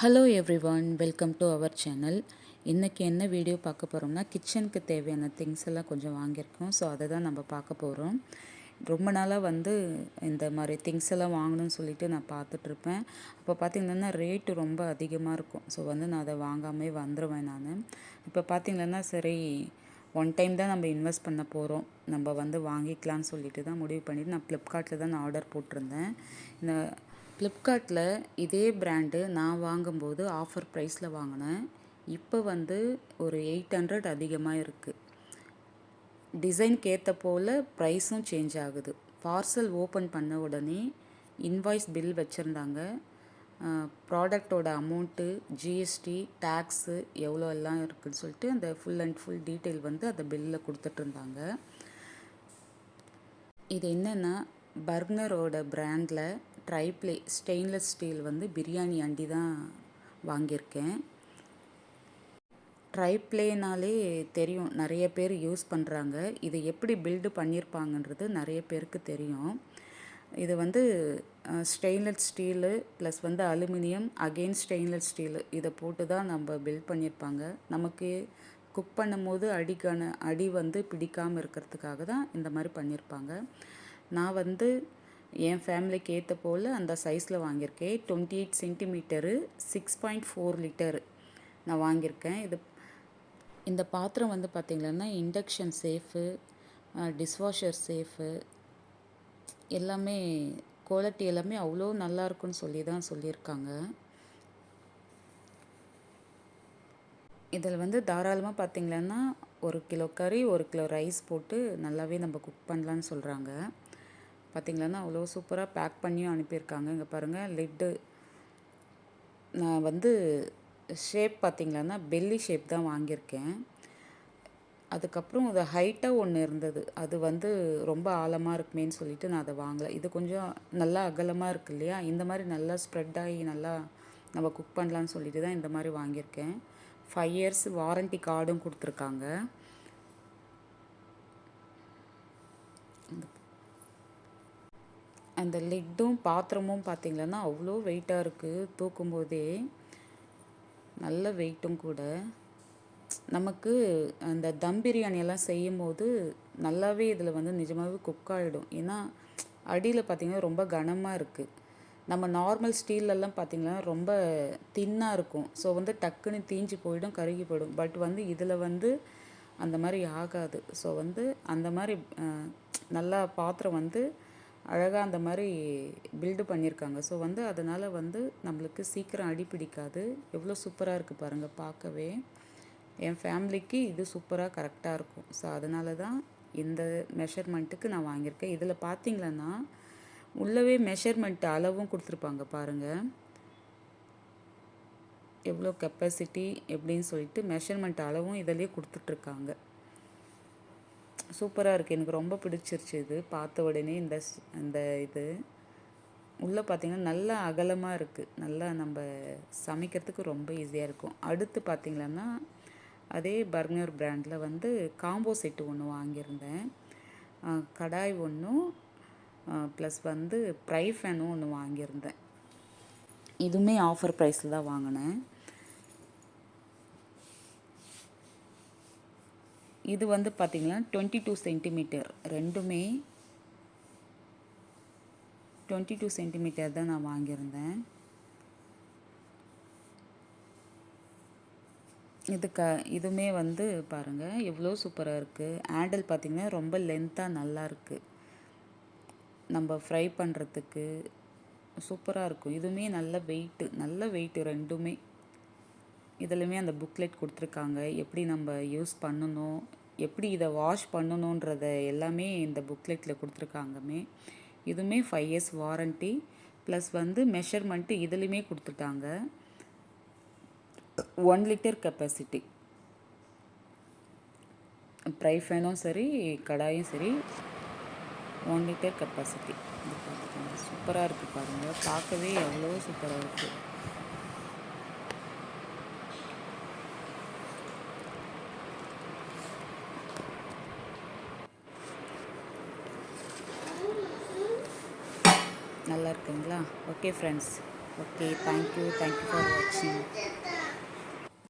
Hello everyone, welcome to our channel. இன்றைக்கி என்ன video பார்க்க போகிறோம்னா, கிச்சனுக்கு தேவையான திங்ஸ் எல்லாம் கொஞ்சம் வாங்கியிருக்கோம். ஸோ அதை தான் நம்ம பார்க்க போகிறோம். ரொம்ப நாளாக இந்த மாதிரி திங்ஸ் எல்லாம் வாங்கணும்னு சொல்லிட்டு நான் பார்த்துட்ருப்பேன். அப்போ பார்த்திங்கன்னா ரேட்டு ரொம்ப அதிகமாக இருக்கும். ஸோ நான் அதை வாங்காமே வந்துடுவேன் நான். இப்போ பார்த்திங்கன்னா சரி, ஒன் டைம் தான் நம்ம இன்வெஸ்ட் பண்ண போகிறோம், நம்ம வாங்கிக்கலான்னு சொல்லிட்டு தான் முடிவு பண்ணிவிட்டு நான் ஃப்ளிப்கார்ட்டில் தான் நான் ஆர்டர் போட்டிருந்தேன். இந்த ஃப்ளிப்கார்ட்டில் இதே பிராண்டு நான் வாங்கும்போது ஆஃபர் ப்ரைஸில் வாங்கினேன். இப்போ ஒரு 800 அதிகமாக இருக்குது. டிசைனுக்கு ஏற்ற போல் ப்ரைஸும் சேஞ்ச் ஆகுது. பார்சல் ஓப்பன் பண்ண உடனே இன்வாய்ஸ் பில் வச்சுருந்தாங்க. ப்ராடக்டோட அமௌண்ட்டு, ஜிஎஸ்டி, டேக்ஸு எவ்வளோ எல்லாம் இருக்குதுன்னு சொல்லிட்டு அந்த ஃபுல் அண்ட் ஃபுல் டீட்டெயில் அந்த பில்லில் கொடுத்துட்ருந்தாங்க. இது என்னென்னா, பர்கனரோட பிராண்டில் ட்ரைப்ளே ஸ்டெயின்லெஸ் ஸ்டீல் பிரியாணி அண்டி தான் வாங்கியிருக்கேன். ட்ரைப்ளேனாலே தெரியும், நிறைய பேர் யூஸ் பண்ணுறாங்க. இது எப்படி பில்டு பண்ணியிருப்பாங்கன்றது நிறைய பேருக்கு தெரியும். இது stainless steel plus aluminium again stainless steel இதை போட்டு தான் நம்ம பில்ட் பண்ணியிருப்பாங்க. நமக்கு குக் பண்ணும்போது அடி பிடிக்காமல் இருக்கிறதுக்காக தான் இந்த மாதிரி பண்ணியிருப்பாங்க. நான் என் ஃபேமிலிக்கு ஏற்ற போல் அந்த சைஸில் வாங்கியிருக்கேன். 28 சென்டிமீட்டரு 6.4 லிட்டரு நான் வாங்கியிருக்கேன். இந்த பாத்திரம் பார்த்திங்கன்னா இண்டக்ஷன் சேஃபு, டிஷ்வாஷர் சேஃபு, எல்லாமே குவாலிட்டி எல்லாமே அவ்வளோ நல்லாயிருக்குன்னு சொல்லி தான் சொல்லியிருக்காங்க. இதில் தாராளமாக பார்த்திங்கன்னா 1 கிலோ கறி 1 கிலோ ரைஸ் போட்டு நல்லாவே நம்ம குக் பண்ணலான்னு சொல்கிறாங்க. பார்த்திங்கன்னா அவ்வளோ சூப்பராக பேக் பண்ணியும் அனுப்பியிருக்காங்க. இங்கே பாருங்கள், லிட்டு நான் ஷேப் பார்த்திங்கன்னா பெல்லி ஷேப் தான் வாங்கியிருக்கேன். அதுக்கப்புறம் அது ஹைட்டாக ஒன்று இருந்தது, அது ரொம்ப ஆழமாக இருக்குமேன்னு சொல்லிட்டு நான் அதை வாங்கலை. இது கொஞ்சம் நல்லா அகலமாக இருக்குது இல்லையா, இந்த மாதிரி நல்லா ஸ்ப்ரெட் ஆகி நல்லா நம்ம குக் பண்ணலான்னு சொல்லிட்டு தான் இந்த மாதிரி வாங்கியிருக்கேன். 5 இயர்ஸ் வாரண்டி கார்டும் கொடுத்துருக்காங்க. அந்த லிட்டும் பாத்திரமும் பார்த்திங்கன்னா அவ்வளோ வெயிட்டாக இருக்குது. தூக்கும்போதே நல்ல வெயிட்டும் கூட. நமக்கு அந்த தம் பிரியாணியெல்லாம் செய்யும்போது நல்லாவே இதில் நிஜமாகவே குக் ஆகிடும். ஏன்னா அடியில் பார்த்திங்கன்னா ரொம்ப கனமாக இருக்குது. நம்ம நார்மல் ஸ்டீல்லலாம் பார்த்திங்கன்னா ரொம்ப தின்னாக இருக்கும். ஸோ டக்குன்னு தீஞ்சு போயிடும், கருகி போயிடும். பட் இதில் அந்த மாதிரி ஆகாது. ஸோ அந்த மாதிரி நல்லா பாத்திரம் அழகாக அந்த மாதிரி பில்டு பண்ணியிருக்காங்க. ஸோ அதனால் நம்மளுக்கு சீக்கிரம் அடி பிடிக்காது. எவ்வளோ சூப்பராக இருக்குது பாருங்கள் பார்க்கவே. என் ஃபேமிலிக்கு இது சூப்பராக கரெக்டாக இருக்கும். ஸோ அதனால தான் இந்த மெஷர்மெண்ட்டுக்கு நான் வாங்கியிருக்கேன். இதில் பார்த்திங்கன்னா உள்ளவே மெஷர்மெண்ட் அளவும் கொடுத்துருப்பாங்க பாருங்கள், எவ்வளோ கெப்பாசிட்டி எப்படின்னு சொல்லிட்டு மெஷர்மெண்ட் அளவும் இதிலே கொடுத்துட்ருக்காங்க. சூப்பராக இருக்குது, எனக்கு ரொம்ப பிடிச்சிருச்சு. இது பார்த்த உடனே இந்த இது உள்ளே பார்த்திங்கன்னா நல்லா அகலமாக இருக்குது. நல்லா நம்ம சமைக்கிறதுக்கு ரொம்ப ஈஸியாக இருக்கும். அடுத்து பார்த்திங்கன்னா அதே பர்கனர் பிராண்டில் காம்போ செட்டு ஒன்று வாங்கியிருந்தேன். கடாய் ஒன்றும் ப்ளஸ் ஃப்ரை ஃபேனும் ஒன்று வாங்கியிருந்தேன். இதுவுமே ஆஃபர் ப்ரைஸில் தான் வாங்கினேன். இது பார்த்திங்கன்னா 22 சென்டிமீட்டர், ரெண்டுமே 22 சென்டிமீட்டர் தான் நான் வாங்கியிருந்தேன். இதுவுமே பாருங்கள் எவ்வளோ சூப்பராக இருக்குது. ஹேண்டில் பார்த்திங்கன்னா ரொம்ப லென்த்தாக நல்லா இருக்குது, நம்ம ஃப்ரை பண்ணுறதுக்கு சூப்பராக இருக்கும். இதுவுமே நல்ல வெயிட்டு ரெண்டுமே. இதுலையுமே அந்த புக்லெட் கொடுத்துருக்காங்க, எப்படி நம்ம யூஸ் பண்ணணும், எப்படி இதை வாஷ் பண்ணணுன்றத எல்லாமே இந்த புக்லெட்டில் கொடுத்துருக்காங்கமே. இதுவுமே 5 இயர்ஸ் வாரண்ட்டி ப்ளஸ் மெஷர்மெண்ட்டு இதுலேயுமே கொடுத்துட்டாங்க. 1 லிட்டர் கெப்பாசிட்டி. ஃப்ரை ஃபேனும் சரி, கடாயும் சரி, 1 லிட்டர் கெப்பாசிட்டி. இது பார்த்துக்கோங்க, சூப்பராக இருக்குது பாருங்கள், பார்க்கவே எவ்வளோ சூப்பராக இருக்குது. நல்லா இருக்குங்களா? Okay friends, okay, thank you for வாட்சிங்.